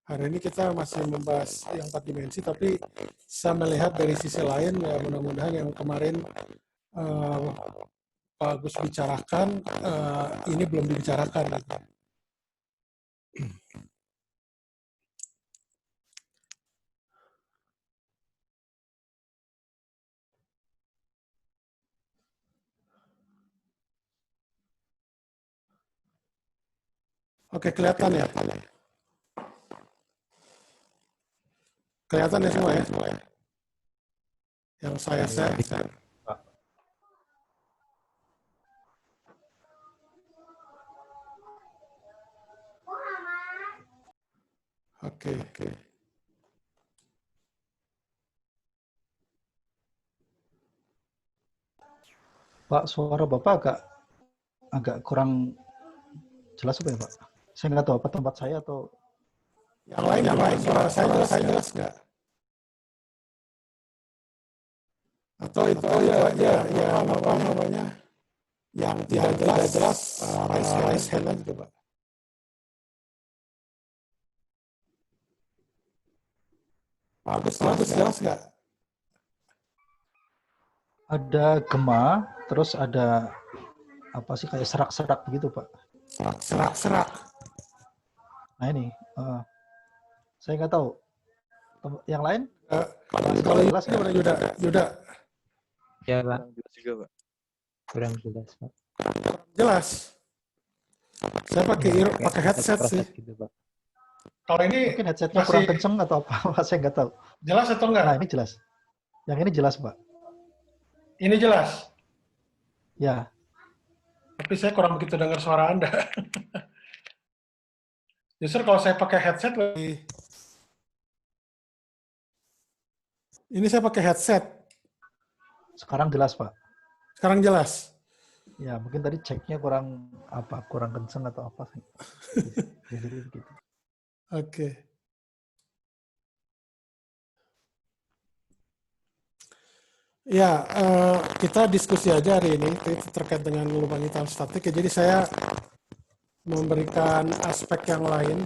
Hari ini kita masih membahas yang 4 dimensi, tapi saya melihat dari sisi lain, ya mudah-mudahan yang kemarin uh, Pak Agus bicarakan, ini belum dibicarakan. Gitu. Oke, kelihatan ya? Kelihatan ya semua ya? Yang saya share. Oke. Pak, suara Bapak agak kurang jelas apa ya, Pak? Saya nggak tahu apa tempat saya atau yang lain. Suara saya jelas nggak? Atau itu ya apa namanya? Yang tidak jelas, raise hand aja coba. Bagus jelas nggak? ada gema, terus ada apa sih kayak serak-serak begitu, Pak? Serak. Nah ini, saya nggak tahu. Yang lain? Kalau jelas gimana Yuda? Ya, Pak. Kurang jelas, Pak. Jelas. Saya pakai headset sih. Gitu, Pak. Kalau ini mungkin headsetnya kurang kenceng atau apa? Saya nggak tahu. Jelas atau enggak? Nah ini jelas. Yang ini jelas, Pak. Ini jelas. Ya. Tapi saya kurang begitu dengar suara Anda. Justru kalau saya pakai headset lebih. Ini saya pakai headset. Sekarang jelas, Pak. Sekarang jelas. Ya, mungkin tadi ceknya kurang kenceng atau apa. Jadi begitu. Oke. Ya, kita diskusi aja hari ini terkait dengan lubang hitam statik. Jadi saya memberikan aspek yang lain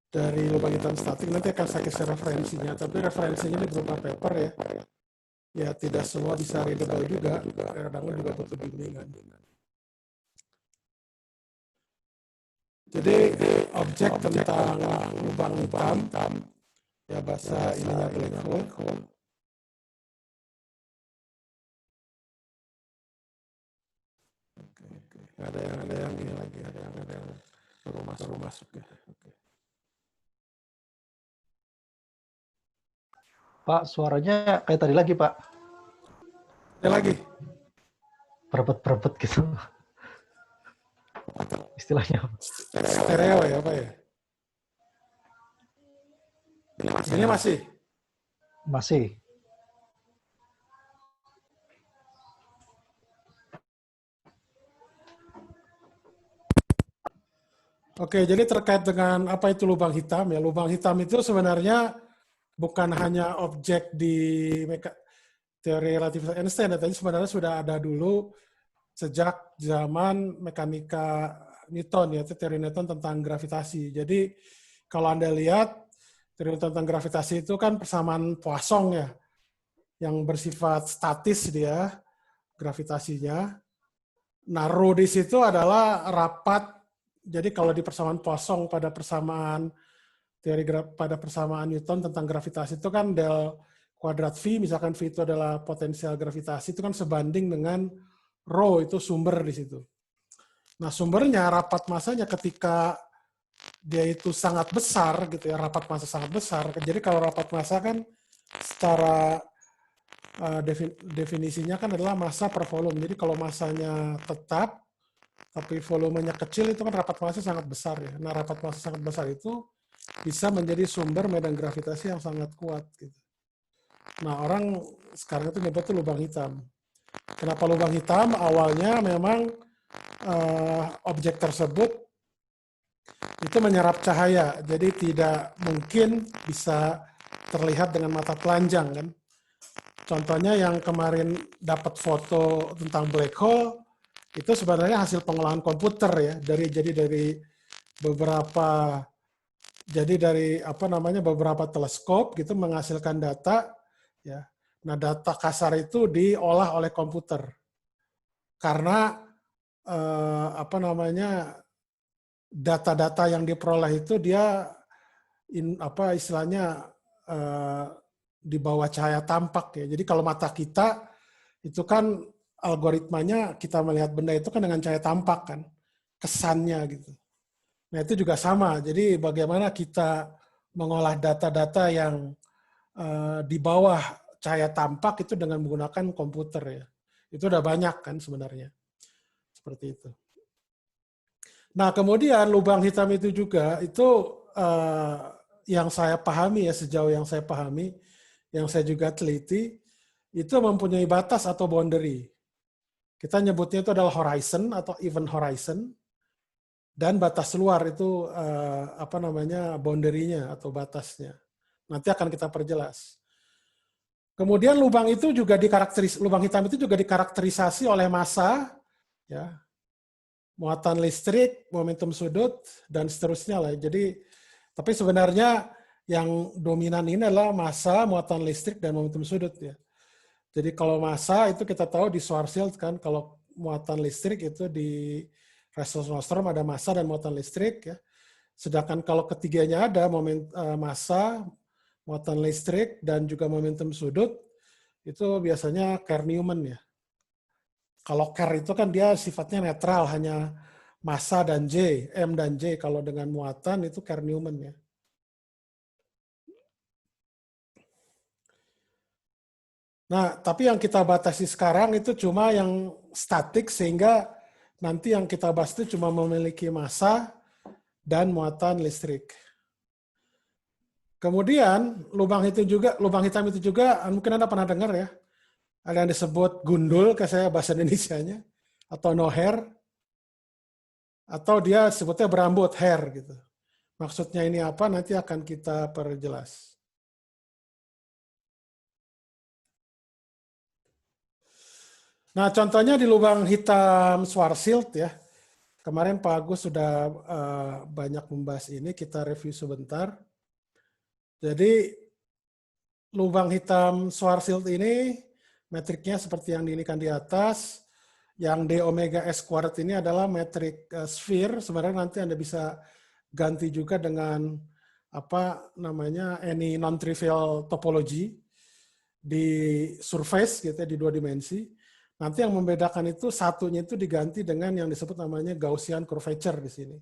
dari lubang hitam statik. Nanti akan saya kasih referensinya, tapi referensinya ini berupa paper ya. Ya, tidak semua bisa readable juga. Kadang-kadang juga butuh bimbingan. Jadi objek tentang lubang hitam, ya bahasa ininya black hole. Ada yang ini lagi, ada yang baru masuk ya. Oke. Pak, suaranya kayak tadi lagi, Pak. Ada lagi? Berebet gitu. Istilahnya. Stereo ya, apa ya? Ini masih? Masih. Oke, jadi terkait dengan apa itu lubang hitam ya. Lubang hitam itu sebenarnya bukan hanya objek di teori relativitas Einstein, tapi sebenarnya sudah ada dulu sejak zaman mekanika Newton, yaitu teori Newton tentang gravitasi. Jadi kalau Anda lihat teori tentang gravitasi itu kan persamaan Poisson ya, yang bersifat statis dia gravitasinya. Nah, rho di situ adalah rapat. Jadi kalau di persamaan Poisson pada persamaan Newton tentang gravitasi itu kan del kuadrat V, misalkan V itu adalah potensial gravitasi, itu kan sebanding dengan rho, itu sumber di situ. Nah, sumbernya rapat masanya ketika dia itu sangat besar gitu ya, rapat massa sangat besar. Jadi kalau rapat massa kan secara definisinya kan adalah massa per volume. Jadi kalau massanya tetap tapi volumenya kecil, itu kan rapat massa sangat besar ya. Nah, rapat massa sangat besar itu bisa menjadi sumber medan gravitasi yang sangat kuat gitu. Nah, orang sekarang itu nyebut itu lubang hitam. Kenapa lubang hitam? Awalnya memang objek tersebut itu menyerap cahaya, jadi tidak mungkin bisa terlihat dengan mata telanjang kan. Contohnya yang kemarin dapat foto tentang black hole, itu sebenarnya hasil pengolahan komputer ya, dari beberapa Jadi dari apa namanya beberapa teleskop gitu menghasilkan data, ya. Nah, data kasar itu diolah oleh komputer karena apa namanya data-data yang diperoleh itu dia apa istilahnya eh, di bawah cahaya tampak ya. Jadi kalau mata kita itu kan algoritmanya kita melihat benda itu kan dengan cahaya tampak kan, kesannya gitu. Nah itu juga sama. Jadi bagaimana kita mengolah data-data yang di bawah cahaya tampak itu dengan menggunakan komputer ya. Itu udah banyak kan sebenarnya. Seperti itu. Nah, kemudian lubang hitam itu juga itu yang saya pahami ya sejauh yang saya pahami, yang saya juga teliti, itu mempunyai batas atau boundary. Kita nyebutnya itu adalah horizon atau event horizon, dan batas luar itu apa namanya boundary-nya atau batasnya. Nanti akan kita perjelas. Kemudian lubang itu juga lubang hitam itu juga dikarakterisasi oleh massa, ya, muatan listrik, momentum sudut, dan seterusnya lah. Jadi, tapi sebenarnya yang dominan ini adalah massa, muatan listrik, dan momentum sudut ya. Jadi kalau massa itu kita tahu di Schwarzschild kan, kalau muatan listrik itu di Ressels-Nostrom ada massa dan muatan listrik ya. Sedangkan kalau ketiganya ada massa, muatan listrik, dan juga momentum sudut, itu biasanya Kerr-Newman ya. Kalau Kerr itu kan dia sifatnya netral, hanya massa dan J, M dan J. Kalau dengan muatan itu Kerr-Newman ya. Nah, tapi yang kita batasi sekarang itu cuma yang statik, sehingga nanti yang kita bahas itu cuma memiliki massa dan muatan listrik. Kemudian lubang hitam itu juga mungkin Anda pernah dengar ya, ada yang disebut gundul, kayak saya bahasa Indonesianya, atau no hair, atau dia sebutnya berambut hair gitu. Maksudnya ini apa nanti akan kita perjelas. Nah, contohnya di lubang hitam Schwarzschild ya. Kemarin Pak Agus sudah banyak membahas ini, kita review sebentar. Jadi lubang hitam Schwarzschild ini metriknya seperti yang diinikan di atas. Yang d omega s kuadrat ini adalah metrik sphere. Sebenarnya nanti Anda bisa ganti juga dengan apa namanya any non-trivial topology di surface gitu ya, di 2 dimensi. Nanti yang membedakan itu satunya itu diganti dengan yang disebut namanya Gaussian curvature di sini.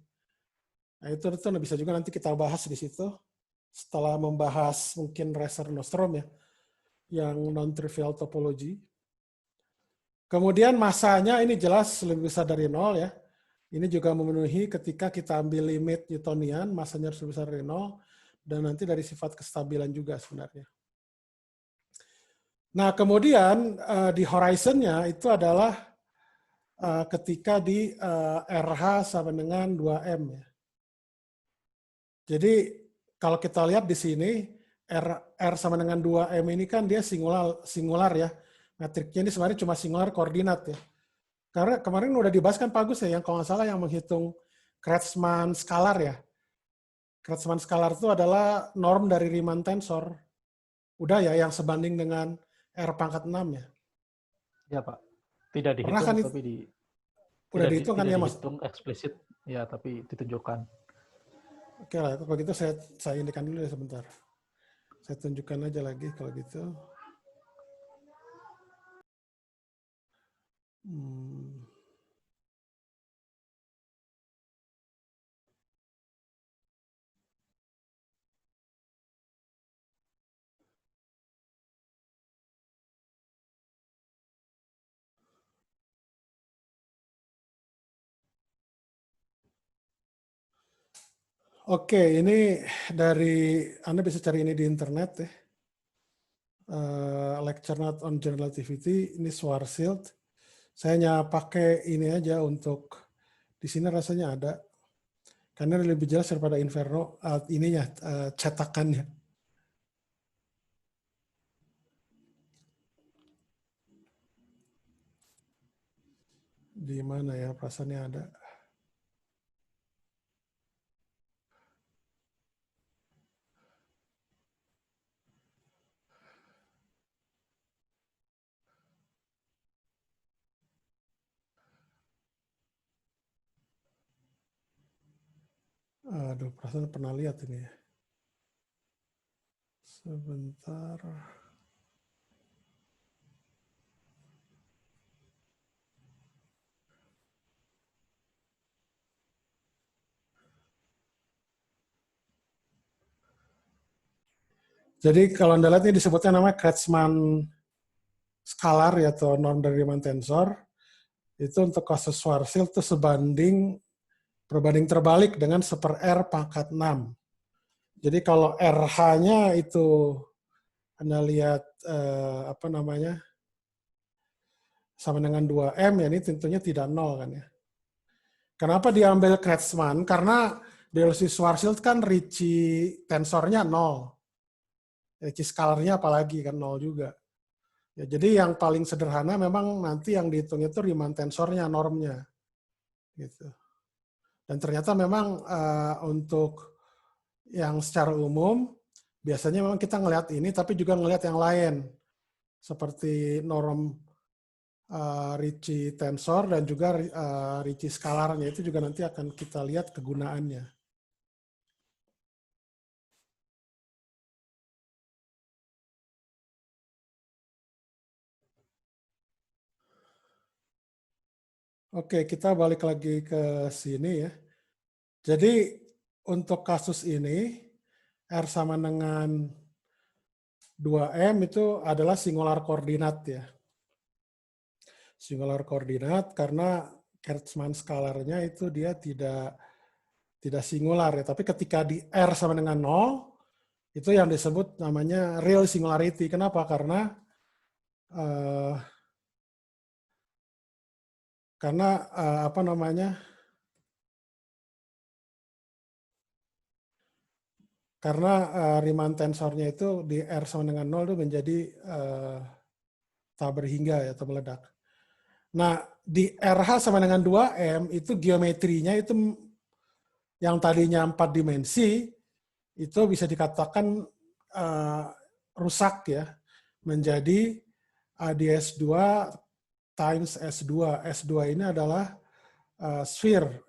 Nah itu bisa juga nanti kita bahas di situ setelah membahas mungkin Ressels-Nostrom ya, yang non-trivial topology. Kemudian masanya ini jelas lebih besar dari 0 ya. Ini juga memenuhi ketika kita ambil limit Newtonian, masanya harus lebih besar dari 0, dan nanti dari sifat kestabilan juga sebenarnya. Nah, kemudian di horizon-nya itu adalah ketika di RH sama dengan 2M ya. Jadi kalau kita lihat di sini R sama dengan 2M ini kan dia singular ya. Metriknya ini sebenarnya cuma singular koordinat ya. Karena kemarin udah dibahas kan Pak Agus ya, yang kalau nggak salah yang menghitung Kretschmann skalar ya. Kretschmann skalar itu adalah norm dari Riemann tensor. Udah ya, yang sebanding dengan R pangkat 6 ya. Ya Pak, tidak Pernah dihitung kan tapi udah dihitung kan tidak ya Mas? dihitung eksplisit ya, tapi ditunjukkan. Oke lah, kalau gitu saya indikan dulu ya sebentar. Saya tunjukkan aja lagi kalau gitu. Oke, ini dari Anda bisa cari ini di internet ya. Lecture Note on General Relativity, ini Schwarzschild. Saya hanya pakai ini aja untuk di sini rasanya ada. Karena lebih jelas daripada Inferno ininya cetakannya. Di mana ya perasaannya ada. Aduh, perasaan pernah lihat ini ya. Sebentar. Jadi kalau Anda lihat ini disebutnya namanya Kretschmann scalar ya, atau norm dari Riemann tensor. Itu untuk kasus Schwarzschild itu berbanding terbalik dengan 1/r pangkat 6. Jadi kalau RH-nya itu Anda lihat sama dengan 2M, ya ini tentunya tidak nol kan ya. Kenapa diambil Kretschmann? Karena di Schwarzschild kan Ricci tensornya 0. Ricci skalarnya apalagi kan 0 juga. Ya, jadi yang paling sederhana memang nanti yang dihitung itu Riemann tensornya, normnya. Gitu. Dan ternyata memang untuk yang secara umum, biasanya memang kita ngelihat ini, tapi juga ngelihat yang lain. Seperti norm Ricci tensor dan juga Ricci skalarnya, itu juga nanti akan kita lihat kegunaannya. Oke, kita balik lagi ke sini ya. Jadi untuk kasus ini, R sama dengan 2M itu adalah singular koordinat ya. Singular koordinat karena Kretschmann skalarnya itu dia tidak singular ya. Tapi ketika di R sama dengan 0, itu yang disebut namanya real singularity. Kenapa? Karena karena Riemann tensornya itu di R sama dengan 0 itu menjadi tak berhingga ya, atau meledak. Nah, di RH sama dengan 2M itu geometrinya itu yang tadinya 4 dimensi itu bisa dikatakan rusak ya, menjadi ADS2 times S2. S2 ini adalah sphere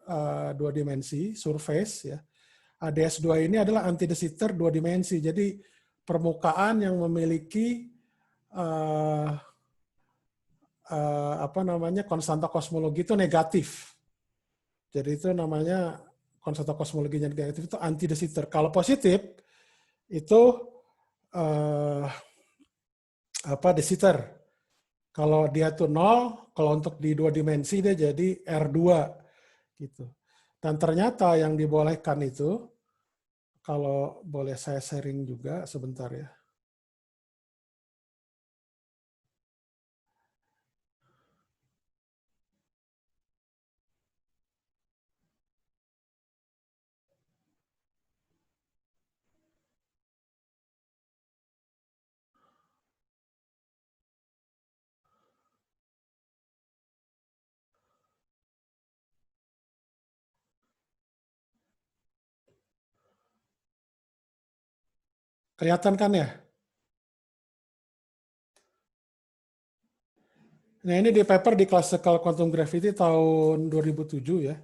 2 dimensi, surface ya. ADS2 ini adalah anti de Sitter 2 dimensi. Jadi permukaan yang memiliki konstanta kosmologi itu negatif. Jadi itu namanya konstanta kosmologinya negatif itu anti de Sitter. Kalau positif itu de Sitter. Kalau dia tuh 0, kalau untuk di 2 dimensi dia jadi R2 gitu. Dan ternyata yang dibolehkan itu, kalau boleh saya sharing juga sebentar ya. Kelihatan kan ya? Nah ini di paper di Classical Quantum Gravity tahun 2007 ya,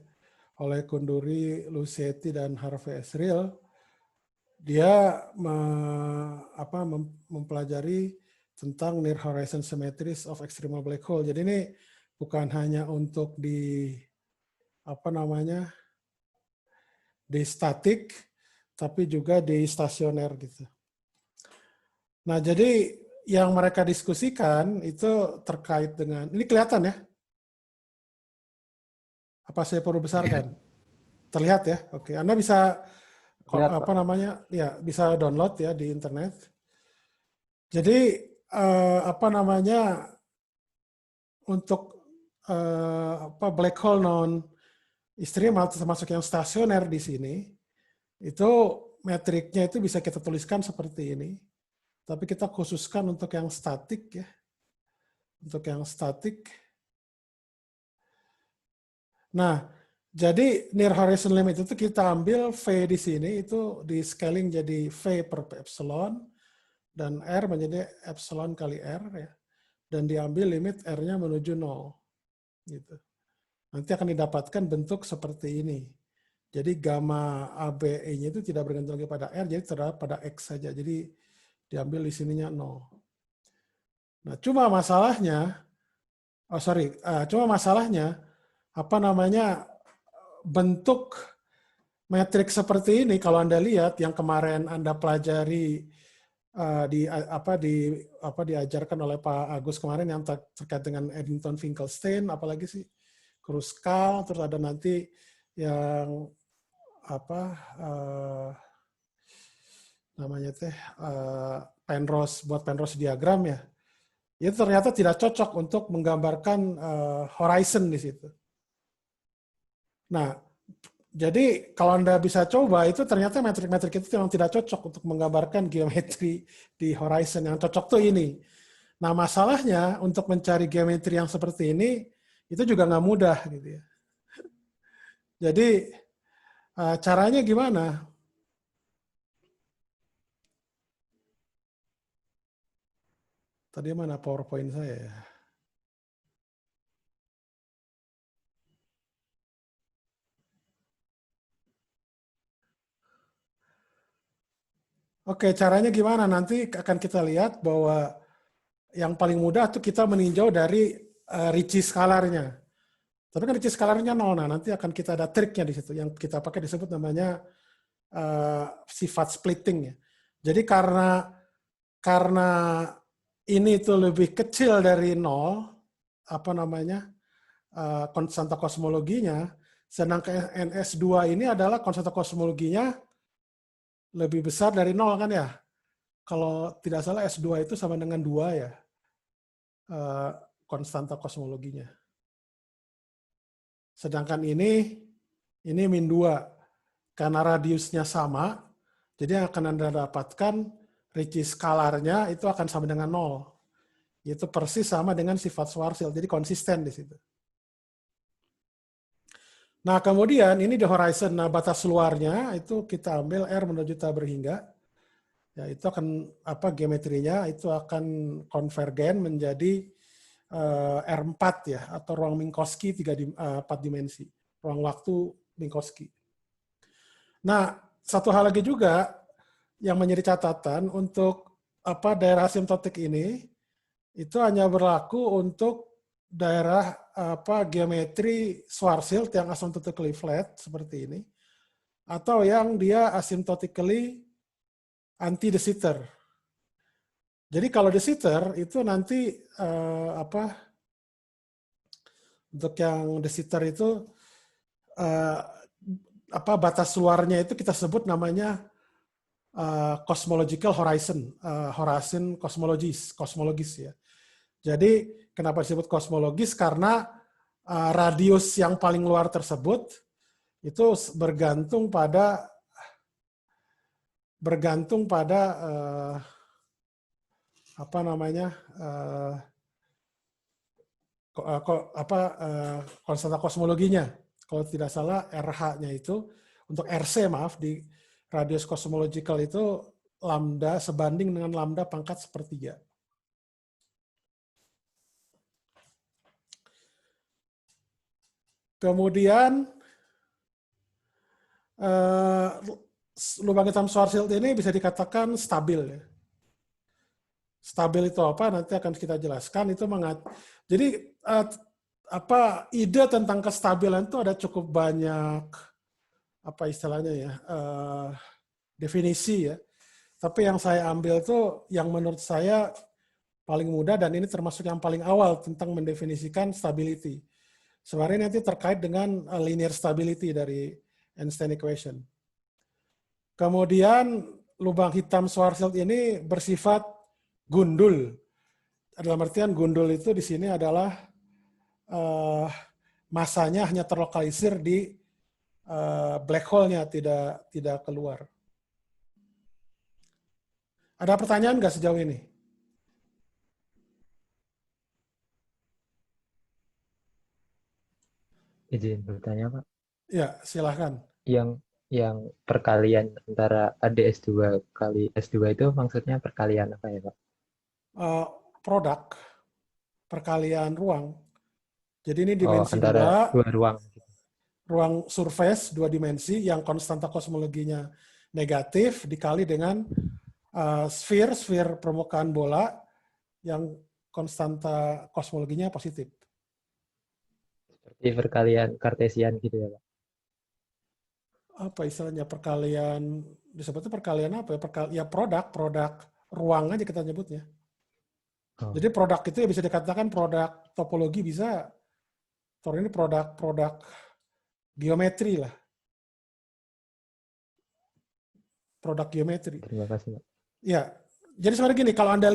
oleh Kunduri, Lucietti, dan Harvey Esriel. Dia mempelajari tentang near horizon symmetries of extremal black hole. Jadi ini bukan hanya untuk di di statik, tapi juga di stasioner gitu. Nah, jadi yang mereka diskusikan itu terkait dengan, ini kelihatan ya? Apa saya perlu besarkan? Terlihat ya? Oke, Anda bisa Lihat, Pak. bisa download ya di internet. Jadi untuk black hole non ekstremal termasuk yang stasioner di sini, itu metriknya itu bisa kita tuliskan seperti ini. Tapi kita khususkan untuk yang statik ya. Untuk yang statik. Nah, jadi near horizon limit itu kita ambil V di sini itu di scaling jadi V per epsilon dan R menjadi epsilon kali R ya. Dan diambil limit R-nya menuju 0. Gitu. Nanti akan didapatkan bentuk seperti ini. Jadi gamma ABE-nya itu tidak bergantung lagi pada R, jadi terdapat pada X saja. Jadi diambil di sininya 0. Nah, cuma masalahnya, apa namanya, bentuk metrik seperti ini kalau Anda lihat yang kemarin Anda pelajari diajarkan oleh Pak Agus kemarin yang terkait dengan Eddington-Finkelstein, apalagi sih Kruskal, terus ada nanti yang namanya Penrose diagram ya. Itu ternyata tidak cocok untuk menggambarkan horizon di situ. Nah, jadi kalau Anda bisa coba, itu ternyata metrik-metrik itu memang tidak cocok untuk menggambarkan geometri di horizon. Yang cocok tuh ini. Nah, masalahnya untuk mencari geometri yang seperti ini, itu juga nggak mudah gitu ya. Jadi, caranya gimana? Tadi mana PowerPoint saya ya? Oke, caranya gimana? Nanti akan kita lihat bahwa yang paling mudah tuh kita meninjau dari Ricci scalarnya. Tapi kan Ricci scalarnya 0. Nah, nanti akan kita ada triknya di situ. Yang kita pakai disebut namanya sifat splitting ya. Jadi karena ini itu lebih kecil dari 0, konstanta kosmologinya, sedangkan NS2 ini adalah konstanta kosmologinya lebih besar dari 0 kan ya. Kalau tidak salah S2 itu sama dengan 2 ya, konstanta kosmologinya. Sedangkan ini min 2. Karena radiusnya sama, jadi yang akan Anda dapatkan Ricci scalarnya itu akan sama dengan 0. Itu persis sama dengan sifat Schwarzschild, jadi konsisten di situ. Nah, kemudian ini di horizon, nah batas luarnya itu kita ambil R menuju tak berhingga. Ya, itu akan geometrinya itu akan konvergen menjadi R4 ya, atau ruang Minkowski 4 dimensi. Ruang waktu Minkowski. Nah, satu hal lagi juga yang menjadi catatan untuk daerah asimtotik ini itu hanya berlaku untuk daerah geometri Schwarzschild yang asymptotically flat seperti ini, atau yang dia asymptotically anti de Sitter. Jadi kalau de Sitter itu nanti untuk yang de Sitter itu batas luarnya itu kita sebut namanya cosmological horizon, horizon kosmologis ya. Jadi kenapa disebut kosmologis? Karena radius yang paling luar tersebut itu bergantung pada konstanta kosmologinya. Kalau tidak salah RH-nya itu untuk RC di radius cosmological itu lambda sebanding dengan lambda pangkat sepertiga. Kemudian lubang hitam Schwarzschild ini bisa dikatakan stabil ya. Stabil itu apa? Nanti akan kita jelaskan. Jadi ide tentang kestabilan itu ada cukup banyak istilahnya ya, definisi ya. Tapi yang saya ambil itu yang menurut saya paling mudah dan ini termasuk yang paling awal tentang mendefinisikan stability. Sebenarnya nanti terkait dengan linear stability dari Einstein equation. Kemudian lubang hitam Schwarzschild ini bersifat gundul. Dalam artian gundul itu di sini adalah masanya hanya terlokalisir di black hole-nya, tidak keluar. Ada pertanyaan nggak sejauh ini? Izin bertanya, Pak. Ya, silahkan. Yang perkalian antara ADS2 kali S2 itu maksudnya perkalian apa ya, Pak? Produk, perkalian ruang. Jadi ini dimensi antara 2. dua ruang. ruang surface dua dimensi yang konstanta kosmologinya negatif dikali dengan sphere permukaan bola yang konstanta kosmologinya positif. Seperti perkalian Kartesian gitu ya, Pak. Apa istilahnya perkalian, disebutnya perkalian apa ya? Ya produk ruang aja kita nyebutnya. Oh, Jadi produk itu ya bisa dikatakan produk topologi bisa. Ini produk geometri lah. Produk geometri. terima kasih, Pak. Ya, jadi sebenarnya gini, kalau Anda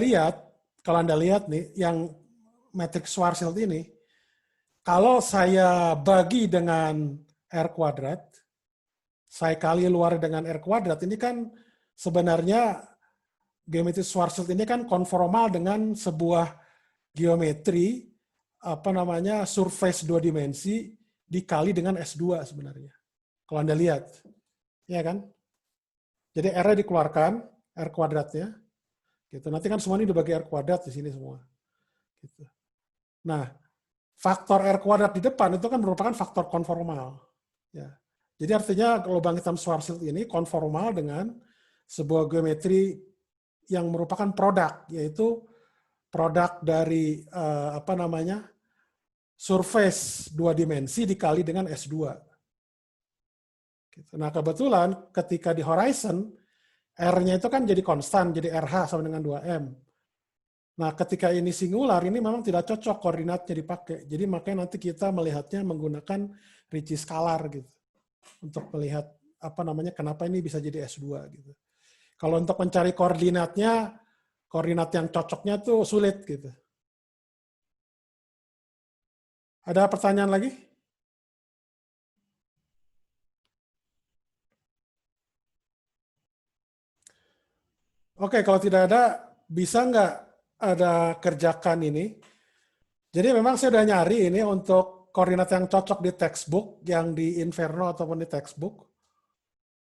lihat nih, yang matriks Schwarzschild ini, kalau saya bagi dengan R kuadrat, saya kali luar dengan R kuadrat, ini kan sebenarnya geometri Schwarzschild ini kan konformal dengan sebuah geometri, surface dua dimensi dikali dengan S2 sebenarnya. Kalau Anda lihat, ya kan? Jadi R-nya dikeluarkan, R kuadratnya, gitu. Nanti kan semua ini dibagi R kuadrat di sini semua. Gitu. Nah, faktor R kuadrat di depan itu kan merupakan faktor konformal. Ya. Jadi artinya lubang hitam Schwarzschild ini konformal dengan sebuah geometri yang merupakan produk, yaitu produk dari surface dua dimensi dikali dengan S2. Gitu. Nah, kebetulan ketika di horizon, R-nya itu kan jadi konstan, jadi RH sama dengan 2M. Nah, ketika ini singular, ini memang tidak cocok koordinatnya dipakai. Jadi makanya nanti kita melihatnya menggunakan Ricci scalar gitu. Untuk melihat kenapa ini bisa jadi S2 gitu. Kalau untuk mencari koordinatnya, koordinat yang cocoknya tuh sulit gitu. Ada pertanyaan lagi? Oke, kalau tidak ada, bisa nggak ada kerjakan ini? Jadi memang saya udah nyari ini untuk koordinat yang cocok di textbook, yang di Inferno ataupun di textbook.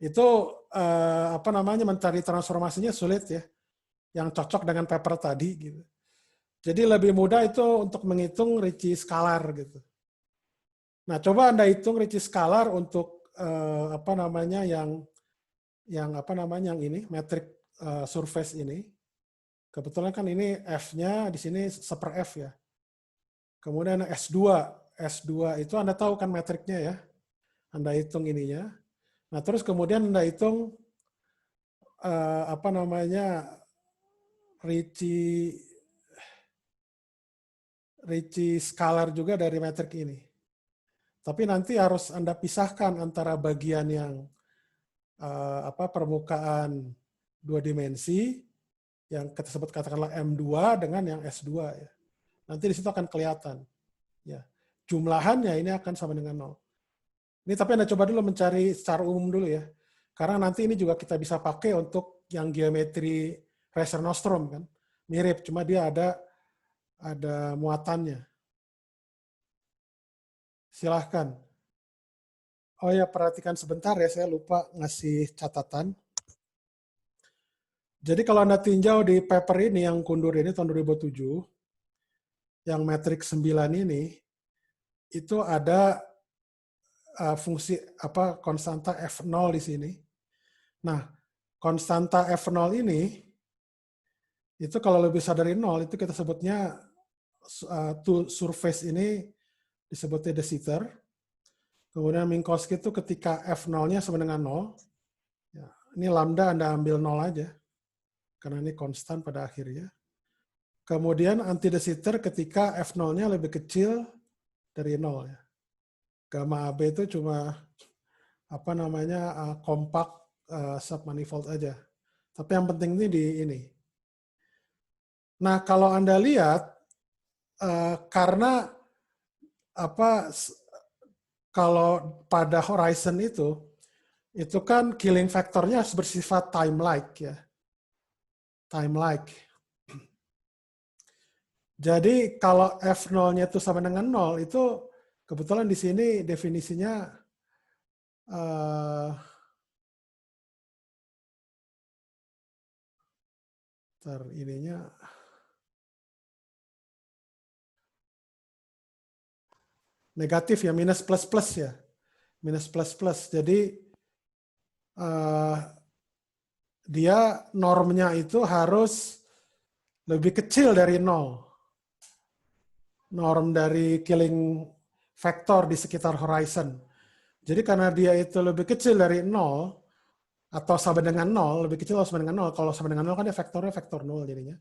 Itu mencari transformasinya sulit ya, yang cocok dengan paper tadi gitu. Jadi lebih mudah itu untuk menghitung Ricci scalar gitu. Nah, coba Anda hitung Ricci scalar untuk yang ini metrik surface ini. Kebetulan kan ini F-nya di sini seper F ya. Kemudian S2 itu Anda tahu kan metriknya ya. Anda hitung ininya. Nah, terus kemudian Anda hitung Ricci scalar juga dari metrik ini. Tapi nanti harus Anda pisahkan antara bagian yang permukaan dua dimensi yang kita sebut katakanlah M2 dengan yang S2 ya. Nanti di situ akan kelihatan ya. Jumlahannya ini akan sama dengan 0. Ini tapi Anda coba dulu mencari secara umum dulu ya. Karena nanti ini juga kita bisa pakai untuk yang geometri Reser Nostrum kan. Mirip, cuma dia ada muatannya. Silahkan. Oh ya, perhatikan sebentar ya, saya lupa ngasih catatan. Jadi kalau Anda tinjau di paper ini yang kundur ini tahun 2007, yang metrik 9 ini, itu ada fungsi konstanta F0 di sini. Nah, konstanta F0 ini, itu kalau lebih besar dari 0, itu kita sebutnya surface ini disebutnya de Sitter. Kemudian Minkowski itu ketika F0-nya sama dengan 0, ya, ini lambda Anda ambil 0 aja, karena ini konstan pada akhirnya. Kemudian anti de Sitter ketika F0-nya lebih kecil dari 0. Ya. Gamma AB itu cuma kompak submanifold aja. Tapi yang penting ini di ini. Nah, kalau Anda lihat, karena kalau pada horizon itu kan killing factor-nya bersifat time-like ya. Time-like. Jadi kalau F0-nya itu sama dengan 0, itu kebetulan di sini definisinya ininya negatif ya, minus plus plus ya. minus plus plus. Jadi dia normnya itu harus lebih kecil dari 0. Norm dari killing vector di sekitar horizon. Jadi karena dia itu lebih kecil dari 0, atau sama dengan 0, lebih kecil atau sama dengan 0. Kalau sama dengan 0 kan dia vektornya vektor 0 jadinya.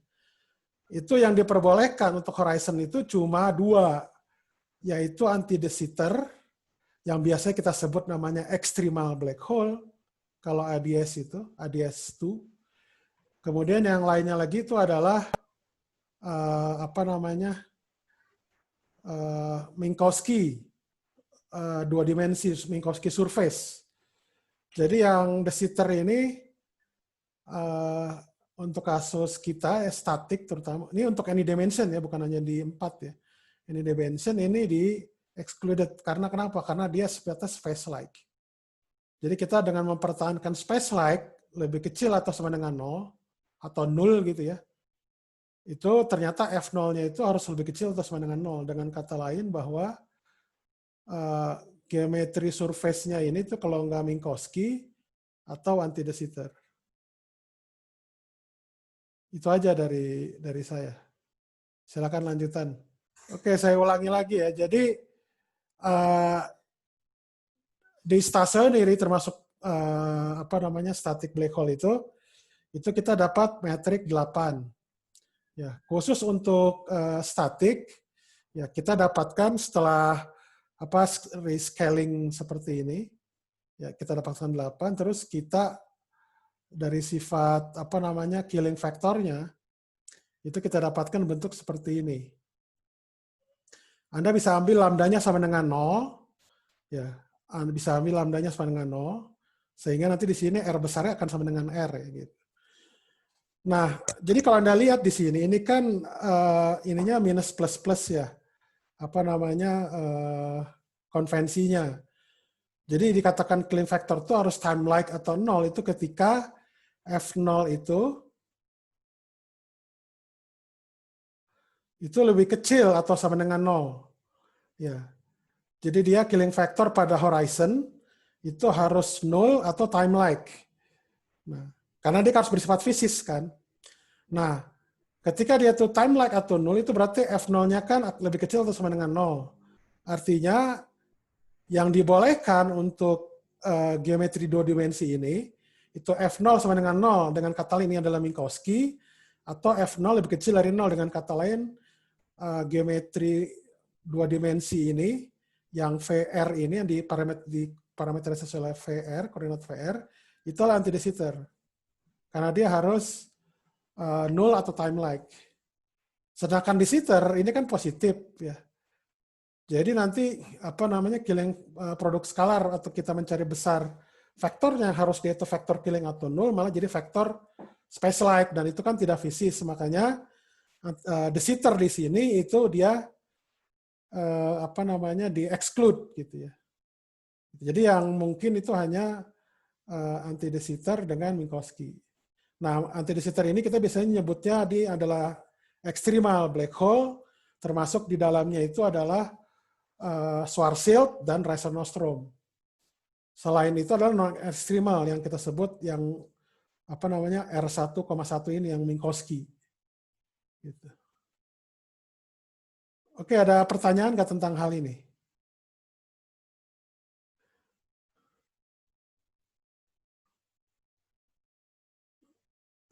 Itu yang diperbolehkan untuk horizon itu cuma 2, yaitu anti de Sitter, yang biasanya kita sebut namanya extremal black hole, kalau ADS itu, ADS2. Kemudian yang lainnya lagi itu adalah Minkowski, 2 dimensi, Minkowski surface. Jadi yang de Sitter ini untuk kasus kita statik terutama, ini untuk any dimension ya, bukan hanya di 4 ya. Any dimension ini di excluded. Karena kenapa? Karena dia sifatnya space-like. Jadi kita dengan mempertahankan space-like lebih kecil atau sama dengan 0, atau 0 gitu ya, itu ternyata F0-nya itu harus lebih kecil atau sama dengan 0. Dengan kata lain bahwa geometri surface-nya ini tuh kalau nggak Minkowski atau anti de Sitter. Itu aja dari saya. Silakan lanjutan. Oke, saya ulangi lagi ya. Jadi di stationary termasuk static black hole itu kita dapat metrik 8. Ya, khusus untuk statik ya kita dapatkan setelah rescaling seperti ini. Ya, kita dapatkan 8, terus kita dari sifat killing factornya itu kita dapatkan bentuk seperti ini. Anda bisa ambil lambdanya sama dengan 0, ya. Anda bisa ambil lambdanya sama dengan 0, sehingga nanti di sini R besarnya akan sama dengan R ya, gitu. Nah, jadi kalau Anda lihat di sini, ini kan ininya minus plus plus ya, konvensinya. Jadi dikatakan killing factor itu harus time-like atau 0 itu ketika F0 itu lebih kecil atau sama dengan 0. Ya. Jadi dia killing factor pada horizon itu harus 0 atau time-like. Nah, karena dia harus bersifat fisis kan. Nah, ketika dia tuh time-like atau 0 itu berarti F0-nya kan lebih kecil atau sama dengan 0. Artinya yang dibolehkan untuk geometri 2 dimensi ini itu F0 sama dengan 0 dengan kata lain ini adalah Minkowski, atau F0 lebih kecil dari 0 dengan kata lain geometri 2 dimensi ini yang VR ini yang diparametrisasi oleh VR, koordinat VR, itulah anti de Sitter. Karena dia harus 0 atau time-like. Sedangkan de Sitter ini kan positif ya. Jadi nanti killing produk skalar atau kita mencari besar vektornya harus dia itu vektor killing atau 0 malah jadi vektor space-like dan itu kan tidak fisis. Makanya de Sitter di sini itu dia di exclude gitu ya. Jadi yang mungkin itu hanya anti de Sitter dengan Minkowski. Nah, anti de Sitter ini kita biasanya nyebutnya adalah extremal black hole, termasuk di dalamnya itu adalah Schwarzschild dan Reiser-Nordström. Selain itu adalah non-extremal yang kita sebut yang R1,1 ini yang Minkowski. Gitu. Oke, ada pertanyaan nggak tentang hal ini?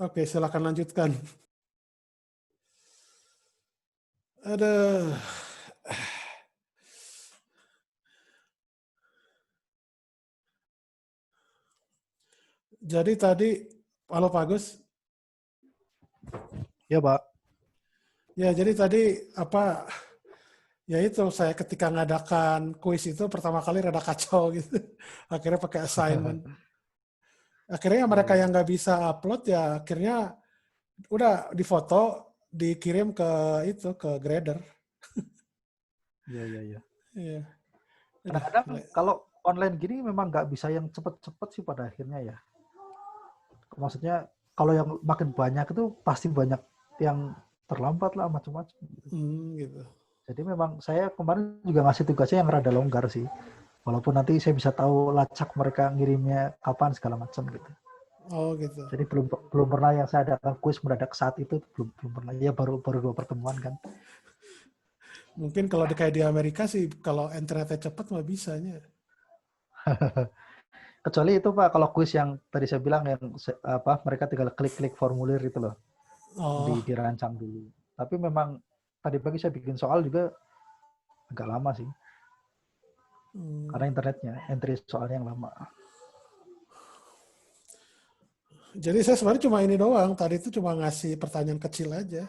Oke, silakan lanjutkan. Aduh. Jadi tadi, halo Pak Agus. Ya Pak. Ya, jadi tadi ya itu saya ketika ngadakan kuis itu pertama kali rada kacau gitu. Akhirnya pakai assignment. Akhirnya mereka yang nggak bisa upload ya akhirnya udah difoto, dikirim ke grader. Iya. Iya. Kadang-kadang kalau online gini memang nggak bisa yang cepet-cepet sih pada akhirnya ya. Maksudnya kalau yang makin banyak itu pasti banyak yang terlambat lah macam-macam. Gitu. Jadi memang saya kemarin juga ngasih tugasnya yang rada longgar sih. Walaupun nanti saya bisa tahu lacak mereka ngirimnya kapan segala macam gitu. Oh gitu. Jadi belum pernah yang saya adakan kuis mendadak saat itu belum pernah. Ya baru 2 pertemuan kan. Mungkin kalau kayak di Amerika sih, kalau internetnya cepat mah bisanya. Kecuali itu Pak, kalau kuis yang tadi saya bilang yang mereka tinggal klik-klik formulir itu loh, Oh, dirancang dulu. Tapi memang tadi pagi saya bikin soal juga agak lama sih, karena internetnya entry soalnya yang lama. jadi saya sebenarnya cuma ini doang. Tadi itu cuma ngasih pertanyaan kecil aja.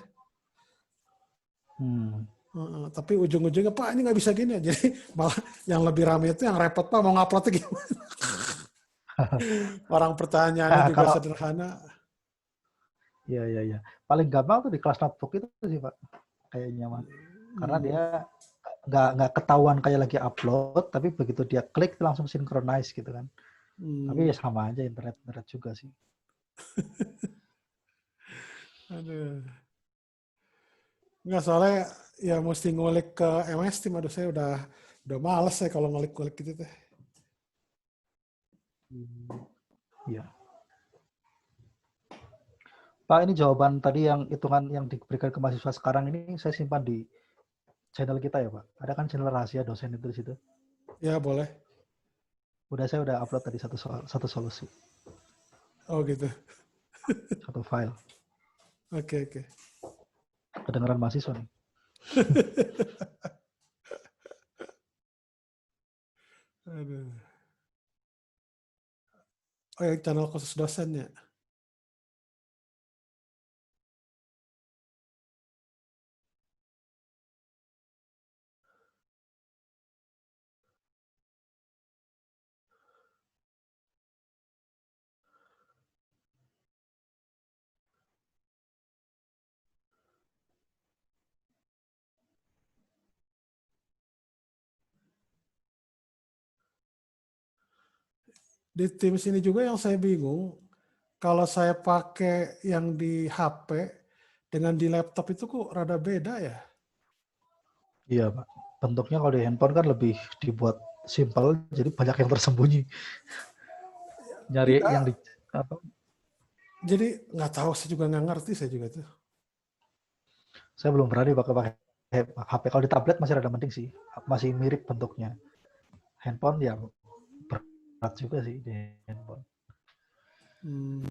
Tapi ujung-ujungnya Pak ini nggak bisa gini. Jadi malah yang lebih ramai itu yang repot Pak mau nguploadnya gimana. Orang pertanyaannya Nah, juga kalau sederhana. ya paling gampang tuh di kelas notebook itu sih Pak, kayaknya mah. Karena dia nggak ketahuan kayak lagi upload, tapi begitu dia klik langsung synchronize gitu kan. Tapi ya sama aja internet juga sih. Aduh. Nggak, soalnya ya mesti ngulik ke MS Team. Aduh, saya udah males saya kalau ngulik-ngulik gitu teh. Iya. Pak, ini jawaban tadi yang hitungan yang diberikan ke mahasiswa sekarang ini saya simpan di channel kita ya Pak. Ada kan channel rahasia dosen itu di situ. Ya boleh. Saya udah upload tadi satu solusi, Oh gitu. satu file. Oke. Kedengeran mahasiswa nih. Aduh. Oh ya, channel khusus dosennya. Di Teams ini juga yang saya bingung, kalau saya pakai yang di HP dengan di laptop itu kok rada beda ya? Iya Pak. Bentuknya kalau di handphone kan lebih dibuat simple, jadi banyak yang tersembunyi. Nyari Iya, yang di apa? jadi nggak tahu, saya juga nggak ngerti saya juga tuh. Saya belum berani pakai HP. Kalau di tablet masih rada mending sih, masih mirip bentuknya. Handphone ya berat juga sih di handphone. Hmm.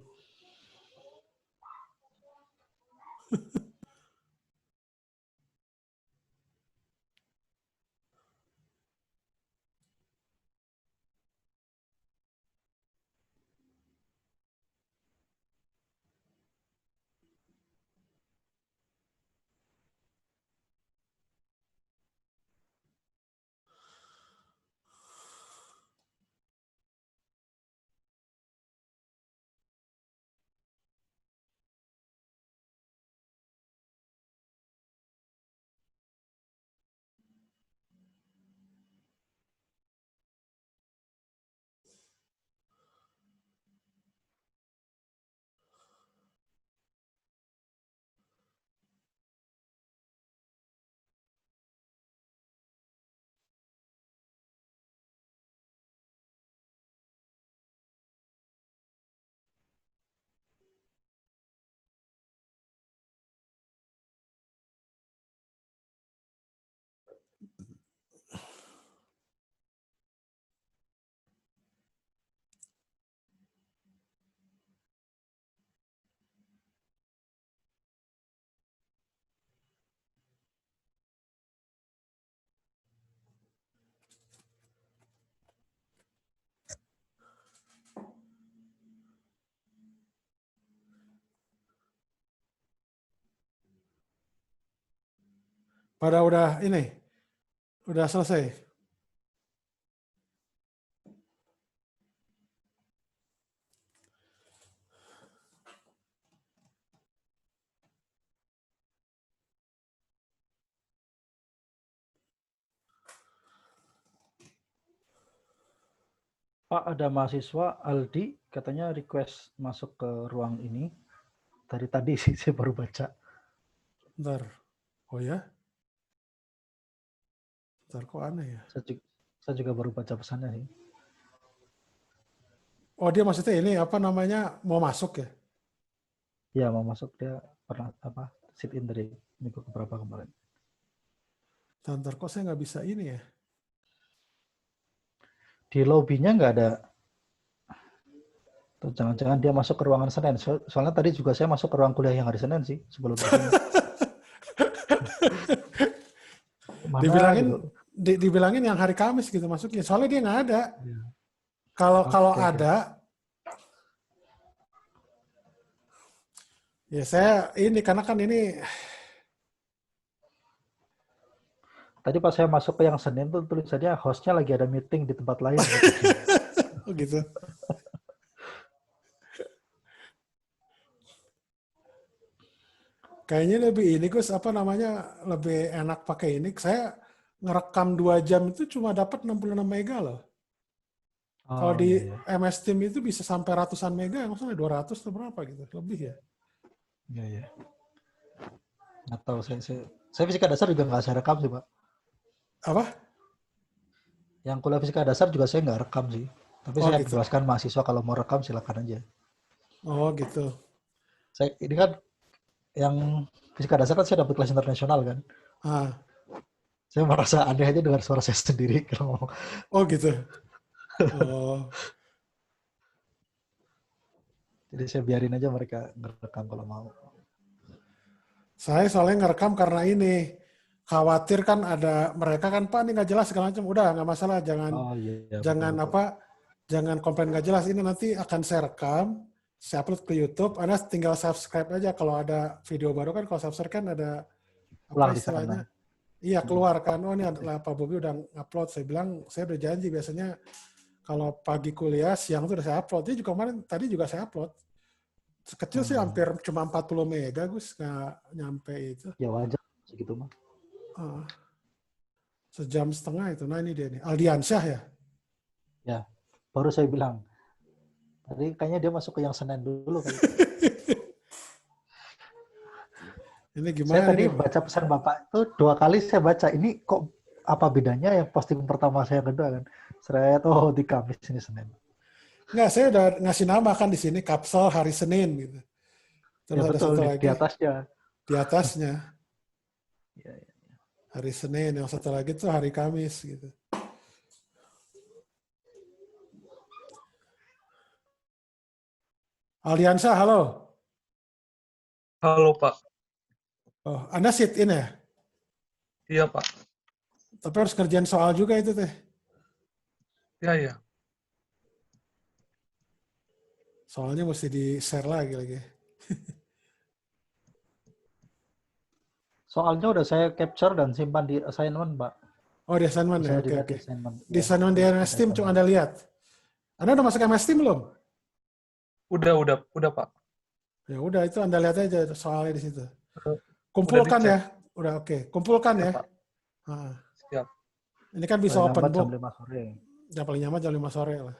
Pada udah selesai. Pak, ada mahasiswa Aldi katanya request masuk ke ruang ini. Dari tadi sih saya baru baca. Bentar. Oh ya? Bentar, kok aneh ya? Saya juga baru baca pesannya sih. Oh, dia maksudnya ini apa namanya mau masuk ya? Ya mau masuk dia pernah sit in dari minggu keberapa kemarin. Ntar kok saya nggak bisa ini ya? Di lobbynya nggak ada. Tuh, jangan-jangan dia masuk ke ruangan Senin. Soalnya tadi juga saya masuk ke ruang kuliah yang hari Senin sih sebelum kesini. Mana Dibilangin gitu? dibilangin yang hari Kamis gitu masuknya. Soalnya dia nggak ada. Ya. Kalau Oke. ada, ya saya ini karena kan ini Tadi pas saya masuk ke yang Senin tuh tulisannya hostnya lagi ada meeting di tempat lain. oh gitu. Kayaknya lebih ini Gus apa namanya lebih enak pakai ini. Saya ngerekam 2 jam itu cuma dapat 66 mega loh. Kalau Oh di iya ya. MS Team itu bisa sampai ratusan mega, maksudnya 200 atau berapa gitu, lebih ya. Iya ya. Nggak tahu saya fisika dasar juga nggak saya rekam sih Pak. Apa? Yang kuliah fisika dasar juga saya nggak rekam sih. Tapi Oh saya gitu. bebaskan mahasiswa kalau mau rekam silakan aja. Oh gitu. Saya ini kan yang fisika dasar kan saya dapat kelas internasional kan. Ah. Saya merasa aneh aja dengan suara saya sendiri kalau ngomong. Oh gitu. Oh. Jadi saya biarin aja mereka ngerekam kalau mau. Saya soalnya ngerekam karena ini khawatir kan ada mereka kan Pak ini nggak jelas segala macam. Udah nggak masalah, jangan Oh iya jangan betul. apa jangan komplain nggak jelas. Ini nanti akan saya rekam, saya upload ke YouTube. Anda tinggal subscribe aja kalau ada video baru kan. Kalau subscribe kan ada apa Pulang di sana. istilahnya? Iya keluar kan. Oh ini adalah Pak Bobi udah upload. Saya bilang saya udah janji biasanya kalau pagi kuliah siang tuh udah saya upload. Dia juga kemarin tadi juga saya upload. Sekecil sih hampir cuma 40 mega Gus, nggak nyampe itu. Ya wajar segitu mah. Sejam setengah itu. Nah ini dia nih. Aldiansyah ya? Ya, baru saya bilang. Tadi kayaknya dia masuk ke yang Senin dulu kali. Ini gimana Saya tadi nih? baca pesan Bapak itu 2 kali saya baca. Ini kok apa bedanya yang posting pertama saya kedua kan? Seret, oh di Kamis ini Senin. Enggak, saya udah ngasih nama kan di sini Kapsel hari Senin gitu. Terus Ya ada betul, satu di lagi atasnya. di atasnya Ya, ya. hari Senin, yang satu lagi tuh hari Kamis gitu. Aldiansyah, halo. Halo Pak. Oh, Anda sit in ya? Iya Pak. Tapi harus kerjaan soal juga itu teh. Iya ya. Soalnya mesti di-share lagi. Soalnya udah saya capture dan simpan di assignment, Pak. Oh, di assignment ya? Bisa Oke. dilihat di assignment. Di Ya, assignment di MS Team, coba Anda lihat. Anda udah masuk MS Team belum? Udah Pak. Ya udah, itu Anda lihat aja soalnya di situ. Udah Kumpulkan dicek. ya. Udah oke. Kumpulkan ya. Pak. Ah. Siap. Ini kan bisa paling open lambat book. jam 5 sore. Yang paling nyaman jam 5 sore lah.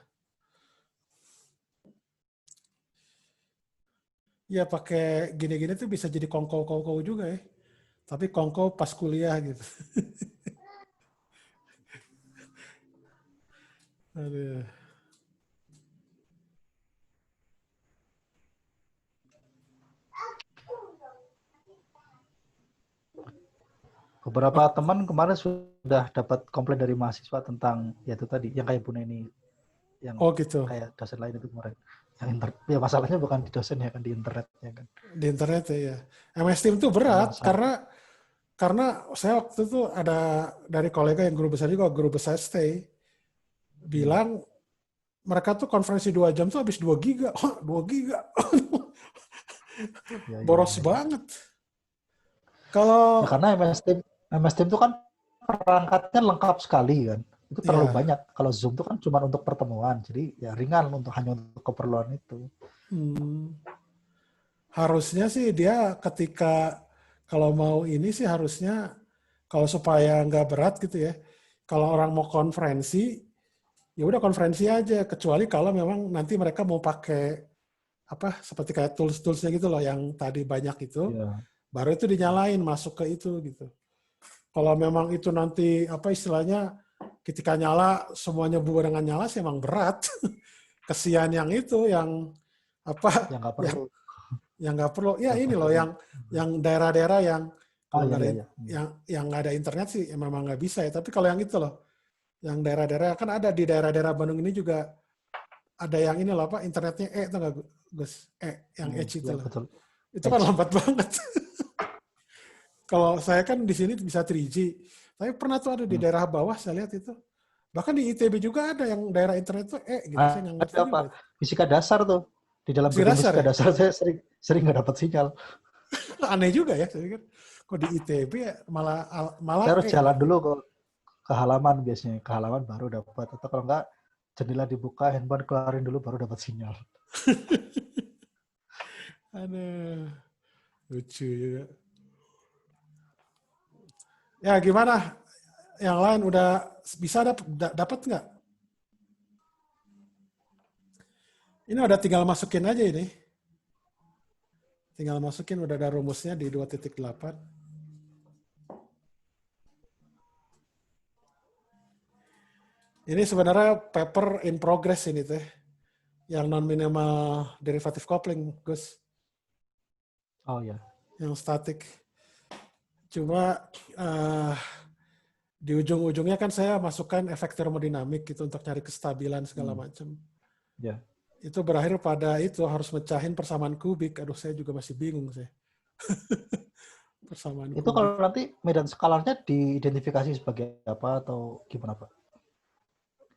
Ya pakai gini-gini tuh bisa jadi kongko juga ya. Tapi kongko pas kuliah gitu. Aduh. Beberapa teman kemarin sudah dapat komplain dari mahasiswa tentang ya itu tadi yang kayak Bu Neni yang Oh gitu. kayak dosen lain itu kemarin. Yang ya masalahnya bukan di dosen ya kan di internet ya kan. Di internet ya. MS Team tuh berat karena saya waktu itu ada dari kolega yang guru besar juga, guru besar stay bilang mereka tuh konferensi 2 jam tuh habis 2 giga. 2 giga. Boros banget. Kalau ya, karena MS Team itu kan perangkatnya lengkap sekali kan. Itu terlalu banyak. Kalau Zoom itu kan cuma untuk pertemuan. Jadi ya ringan hanya untuk keperluan itu. Harusnya sih dia ketika kalau mau ini sih harusnya kalau supaya nggak berat gitu ya. Kalau orang mau konferensi, ya udah konferensi aja. Kecuali kalau memang nanti mereka mau pakai apa seperti kayak tools-toolsnya gitu loh yang tadi banyak itu, baru itu dinyalain masuk ke itu gitu. Kalau memang itu nanti apa istilahnya ketika nyala semuanya barengan nyala sih emang berat. Kesian yang itu yang apa Yang nggak perlu. yang nggak perlu. Ya Yang ini loh perlu. yang daerah-daerah yang Oh kalau iya nggak ada iya iya. yang nggak ada internet sih memang nggak bisa ya. Tapi kalau yang itu loh, yang daerah-daerah kan ada di daerah-daerah Bandung ini juga ada yang ini loh apa internetnya itu nggak Gus? Yang Edge itu Iya loh. betul. Itu kan Edge. lambat banget. Kalau saya kan di sini bisa 3G. Tapi pernah tuh ada di daerah bawah saya lihat itu. Bahkan di ITB juga ada yang daerah internet tuh gitu. Saya nggak ngerti Ada juga. Pak, fisika dasar tuh. Di dalam Fisika gedung dasar fisika ya? dasar saya sering nggak dapat sinyal. Aneh juga ya. Saya pikir, kok di ITB ya malah Saya harus jalan gitu. dulu ke halaman biasanya. Ke halaman baru dapat. Atau kalau enggak, jendela dibuka, handphone keluarin dulu baru dapat sinyal. Aduh, lucu juga. Ya gimana? Yang lain udah bisa dapat nggak? Ini udah tinggal masukin aja ini. Tinggal masukin udah ada rumusnya di 2.8. Ini sebenarnya paper in progress ini teh. Yang non-minimal derivative coupling, Gus. Oh ya. Yang static. Cuma di ujung-ujungnya kan saya masukkan efek termodinamik gitu untuk cari kestabilan segala macam. Ya. Itu berakhir pada itu harus mecahin persamaan kubik. Aduh, saya juga masih bingung saya. Persamaan Itu kubik. kalau nanti medan skalarnya diidentifikasi sebagai apa atau gimana Pak?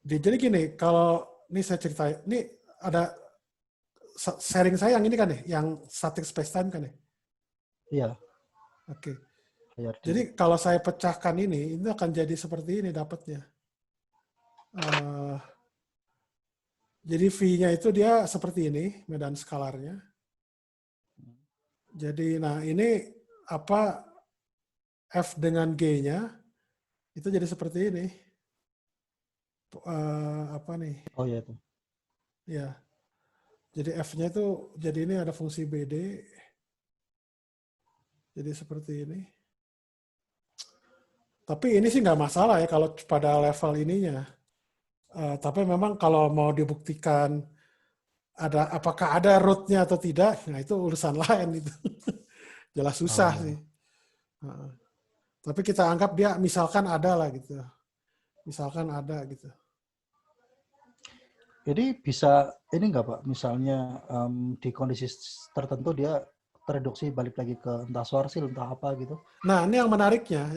Jadi gini, kalau ini saya ceritain, ini ada sharing saya yang ini kan ya, yang static spacetime kan ya? Iya. Oke. HRD. Jadi kalau saya pecahkan ini akan jadi seperti ini dapatnya. Jadi V-nya itu dia seperti ini, medan skalarnya. Jadi, nah ini apa F dengan G-nya itu jadi seperti ini. Apa nih? Oh iya itu. Ya. Jadi F-nya itu, jadi ini ada fungsi BD. Jadi seperti ini. Tapi ini sih nggak masalah ya kalau pada level ininya. Tapi memang kalau mau dibuktikan apakah ada root-nya atau tidak, nah itu urusan lain itu. Jelas susah sih. Tapi kita anggap dia misalkan ada lah gitu. Misalkan ada gitu. Jadi bisa ini nggak Pak? Misalnya di kondisi tertentu dia tereduksi balik lagi ke entah Schwarzschild entah apa gitu. Nah ini yang menariknya.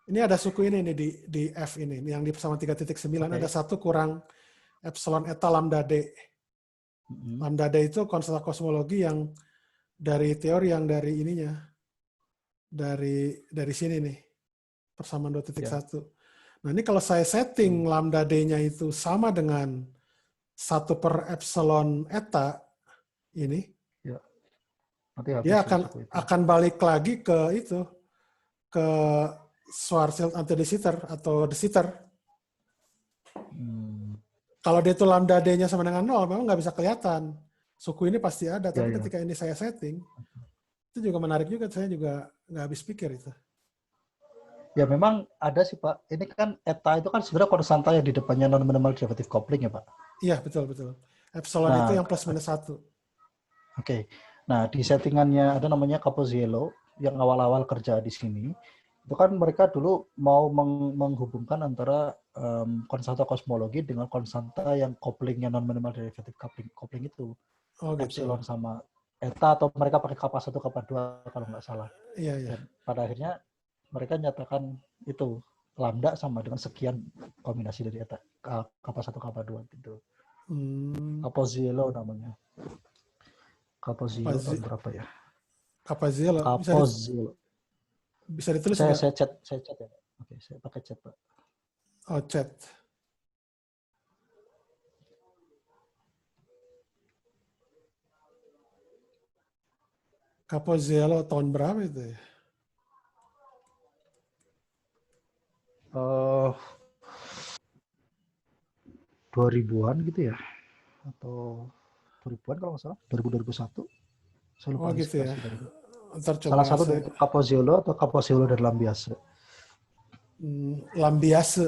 Ini ada suku ini nih di F ini yang di pesawat 3.9 ada 1 kurang epsilon eta lambda D. Lambda D itu konstan kosmologi yang dari teori yang dari ininya. Dari sini nih. Persamaan 2.1. Nah ini kalau saya setting lambda D-nya itu sama dengan 1 per epsilon eta ini, dia akan balik lagi ke itu, ke Schwarzschild anti de Sitter atau de Sitter. Kalau dia itu lambda D-nya sama dengan 0, memang nggak bisa kelihatan. Suku ini pasti ada, tapi ketika ini saya setting, itu juga menarik juga, saya juga nggak habis pikir itu. Ya memang ada sih Pak. Ini kan eta itu kan sebenarnya konstanta yang di depannya non-minimal derivative coupling ya Pak? Iya, betul. Epsilon itu yang plus minus 1. Oke. Nah, di settingannya ada namanya Capozziello yang awal-awal kerja di sini. Itu kan mereka dulu mau menghubungkan antara konstanta kosmologi dengan konstanta yang couplingnya non-minimal derivative coupling itu. Oh, gitu. Epsilon sama eta atau mereka pakai kappa 1, kappa 2 kalau nggak salah. Iya. Dan pada akhirnya mereka nyatakan itu lambda sama dengan sekian kombinasi dari eta kappa 1, kappa 2 gitu. Capozziello namanya. Capozziello tahun berapa ya? Capozziello. Bisa ditulis saya chat ya. Oke, saya pakai chat Pak. Oh, chat. Capozziello tahun berapa itu ya? 2000-an gitu ya, atau 2000-an kalau nggak salah, 2000-2001. Saya lupa. Oh gitu ya. Ntar coba salah satu dari Capozziello atau Capozziello dari Lambiase. Lambiase.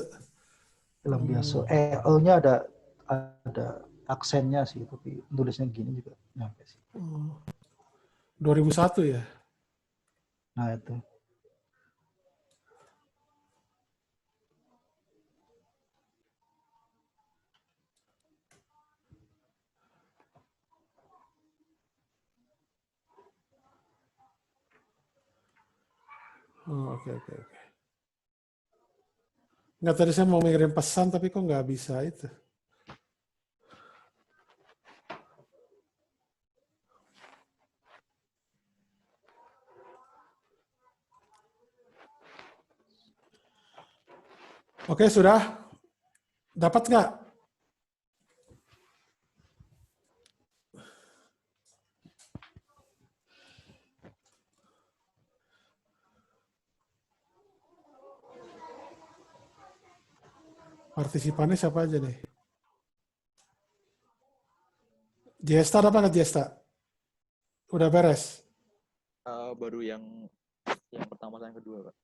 Film biasa. E-nya ada aksennya sih, tapi tulisnya gini juga nyampe sih. 2001 ya. Nah itu. Oh, oke. Nggak, tadi saya mau mengirim pesan tapi kok nggak bisa itu. Oke, sudah. Dapat nggak? Partisipannya siapa aja nih? Jesta dapat nggak Jesta? Udah beres? Baru yang pertama dan yang kedua, Pak.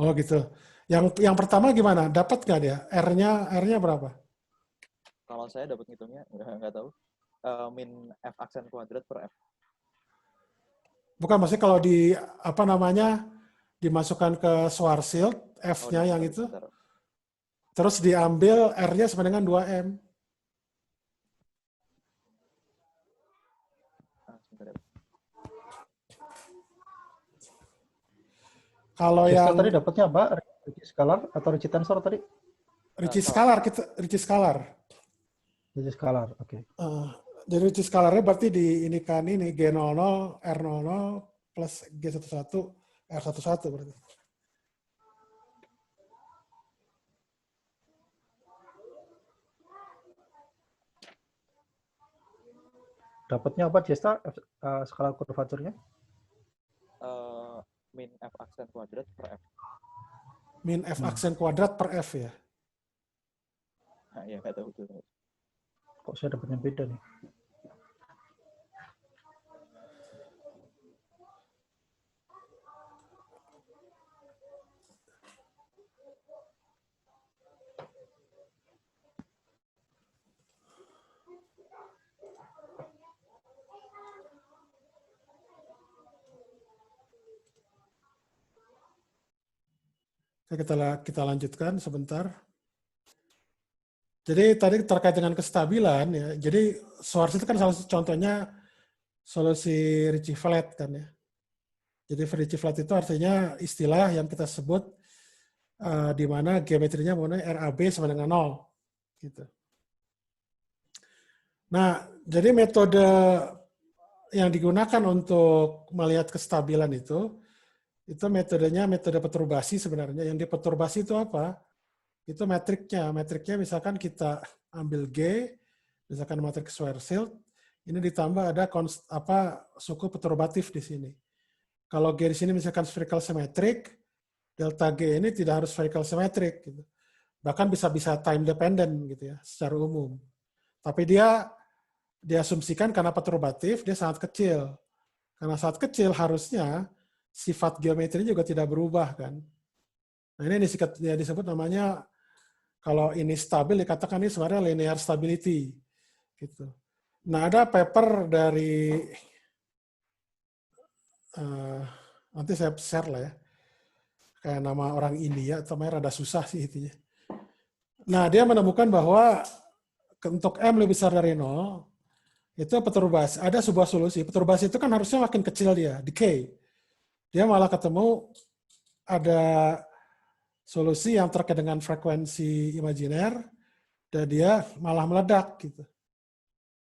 Oh gitu. Yang pertama gimana? Dapat nggak dia? R-nya berapa? Kalau saya dapat ngitungnya nggak tahu. Min F aksen kuadrat per F. Bukan, maksudnya kalau di apa namanya dimasukkan ke Schwarzschild, F-nya yang itu, Bentar. terus diambil R-nya sama dengan 2M. Sebentar ya. Kalau Jester yang tadi dapatnya apa? Ricci Scalar atau Ricci Tensor tadi? Ricci Scalar, Ricci Scalar. Ricci Scalar, oke. Jadi Ricci Scalarnya berarti di ini kan ini G00, R00 plus G11, R11 berarti. Dapatnya apa Jesta? Skala kurvaturnya? Min F aksen kuadrat per F. Min F aksen kuadrat per F ya. Nah, ya nggak tahu betul. Kok saya dapatnya beda nih? Kita lanjutkan sebentar. Jadi tadi terkait dengan kestabilan ya. Jadi Schwarzschild itu kan salah satu contohnya solusi Ricci flat kan ya. Jadi Ricci flat itu artinya istilah yang kita sebut di mana geometrinya mengenai RAB sama dengan 0 gitu. Nah, jadi metode yang digunakan untuk melihat kestabilan itu metodenya metode perturbasi sebenarnya. Yang diperturbasi itu apa? Itu metriknya. Metriknya misalkan kita ambil G, misalkan metrik Schwarzschild, ini ditambah ada suku perturbatif di sini. Kalau G di sini misalkan spherical symmetric, delta G ini tidak harus spherical symmetric gitu. Bahkan bisa time dependent gitu ya secara umum. Tapi dia diasumsikan karena perturbatif dia sangat kecil. Karena sangat kecil harusnya sifat geometri juga tidak berubah kan. Nah, ini disebut namanya, kalau ini stabil dikatakan ini sebenarnya linear stability gitu. Nah, ada paper dari nanti saya share lah ya. Kayak nama orang India, namanya rada susah sih intinya. Nah, dia menemukan bahwa untuk M lebih besar dari 0, itu perturbasi. Ada sebuah solusi. Perturbasi itu kan harusnya makin kecil dia, decay. Dia malah ketemu ada solusi yang terkait dengan frekuensi imajiner, dan dia malah meledak gitu.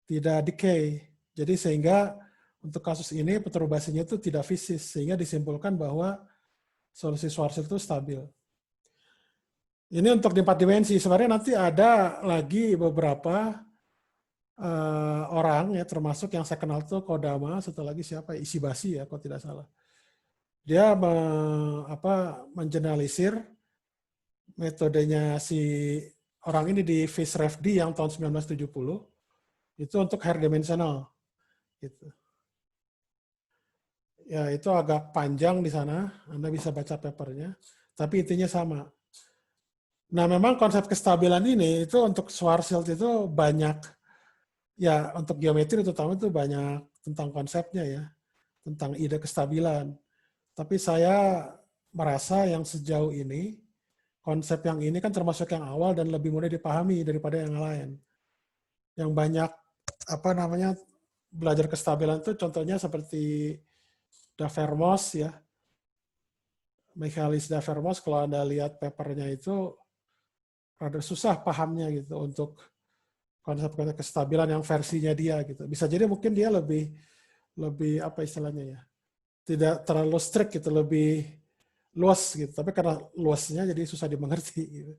Tidak decay. Jadi sehingga untuk kasus ini perturbasinya itu tidak fisis, sehingga disimpulkan bahwa solusi Schwarzschild itu stabil. Ini untuk di 4 dimensi. Sebenarnya nanti ada lagi beberapa orang ya, termasuk yang saya kenal tuh Kodama, satu lagi siapa? Ishibashi ya, kalau tidak salah. Dia mengeneralisir metodenya si orang ini di FISREF-D yang tahun 1970 itu untuk higher dimensional gitu. Ya, itu agak panjang di sana, Anda bisa baca papernya. tapi intinya sama. Nah, memang konsep kestabilan ini itu untuk Schwarzschild itu banyak, ya untuk geometri terutama itu banyak tentang konsepnya ya, tentang ide kestabilan. Tapi saya merasa yang sejauh ini, konsep yang ini kan termasuk yang awal dan lebih mudah dipahami daripada yang lain. Yang banyak, belajar kestabilan itu contohnya seperti Davermos ya, Michaelis Davermos, kalau Anda lihat papernya itu rada susah pahamnya gitu untuk konsep-konsep kestabilan yang versinya dia gitu. Bisa jadi mungkin dia lebih apa istilahnya ya, tidak terlalu strict gitu, lebih luas gitu. Tapi karena luasnya jadi susah dimengerti gitu.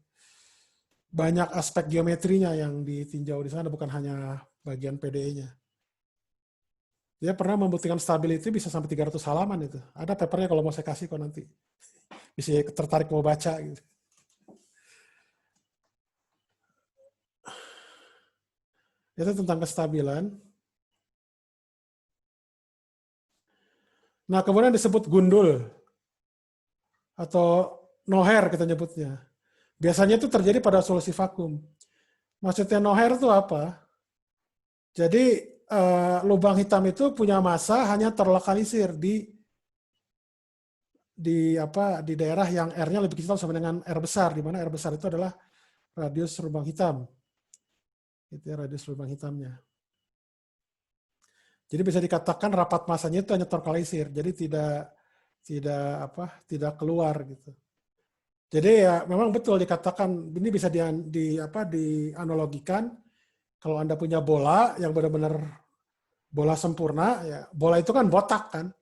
Banyak aspek geometrinya yang ditinjau di sana, bukan hanya bagian PDE-nya. Dia pernah membuktikan stability bisa sampai 300 halaman itu. Ada papernya kalau mau saya kasih kok nanti. Bisa tertarik mau baca gitu. Itu tentang kestabilan. Nah, kemudian disebut gundul atau noher kita nyebutnya. Biasanya itu terjadi pada solusi vakum. Maksudnya noher itu apa? Jadi lubang hitam itu punya massa hanya terlokalisir di daerah yang R-nya lebih kecil sama dengan R besar, di mana R besar itu adalah radius lubang hitam. Itu ya, radius lubang hitamnya. Jadi bisa dikatakan rapat masanya itu hanya terlokalisir, jadi tidak keluar gitu. Jadi ya memang betul dikatakan ini bisa dianalogikan kalau Anda punya bola yang benar-benar bola sempurna, ya bola itu kan botak kan,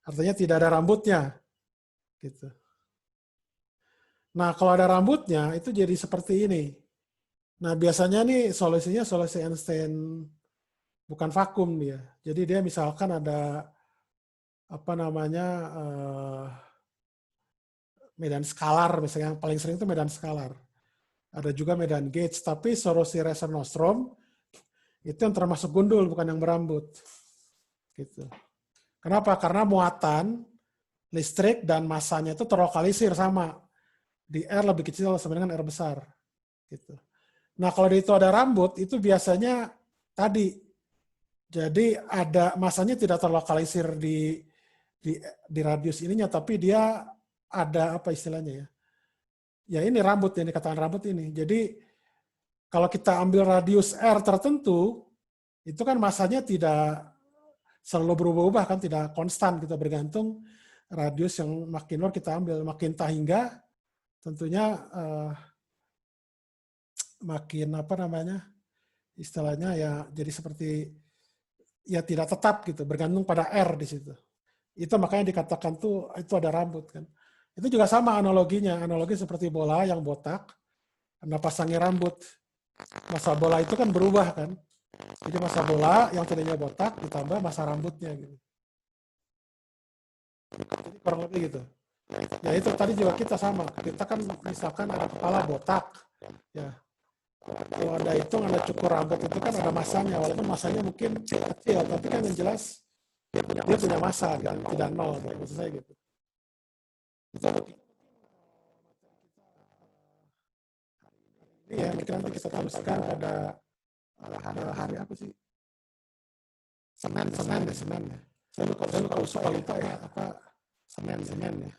artinya tidak ada rambutnya, gitu. Nah kalau ada rambutnya itu jadi seperti ini. Nah biasanya nih solusinya solusi Einstein bukan vakum dia. Jadi dia misalkan ada medan skalar, misalnya yang paling sering itu medan skalar. Ada juga medan gauge, tapi solusi Reser-Nostrom itu yang termasuk gundul, bukan yang berambut. Gitu. Kenapa? Karena muatan listrik dan massanya itu terlokalisir sama. Di R lebih kecil sama dengan R besar. Gitu. Nah kalau di itu ada rambut, itu biasanya tadi. Jadi ada massanya tidak terlokalisir di radius ininya, tapi dia ada apa istilahnya ya? Ya ini rambut, yang dikatakan rambut ini. Jadi kalau kita ambil radius R tertentu, itu kan massanya tidak selalu berubah-ubah kan, tidak konstan, kita bergantung radius yang makin luar kita ambil, makin tahingga tentunya makin istilahnya ya jadi seperti ya tidak tetap gitu, bergantung pada R di situ. Itu makanya dikatakan tuh itu ada rambut kan. Itu juga sama analoginya, analogi seperti bola yang botak, Anda pasangi rambut. Massa bola itu kan berubah kan. Jadi massa bola yang tadinya botak ditambah massa rambutnya gitu. Jadi kurang lebih gitu. Ya itu tadi juga kita sama. Kita kan misalkan ada kepala botak. Ya. Kalau Anda hitung, Anda cukur rambut itu kan ada masanya. Walaupun masanya mungkin kecil, tapi kan yang jelas dia punya massa kan, tidak nol. Maksud saya gitu. Ini ya mungkin nanti kita teruskan pada hari apa sih? Senin ya. Saya lupa soal itu ya, Senin ya.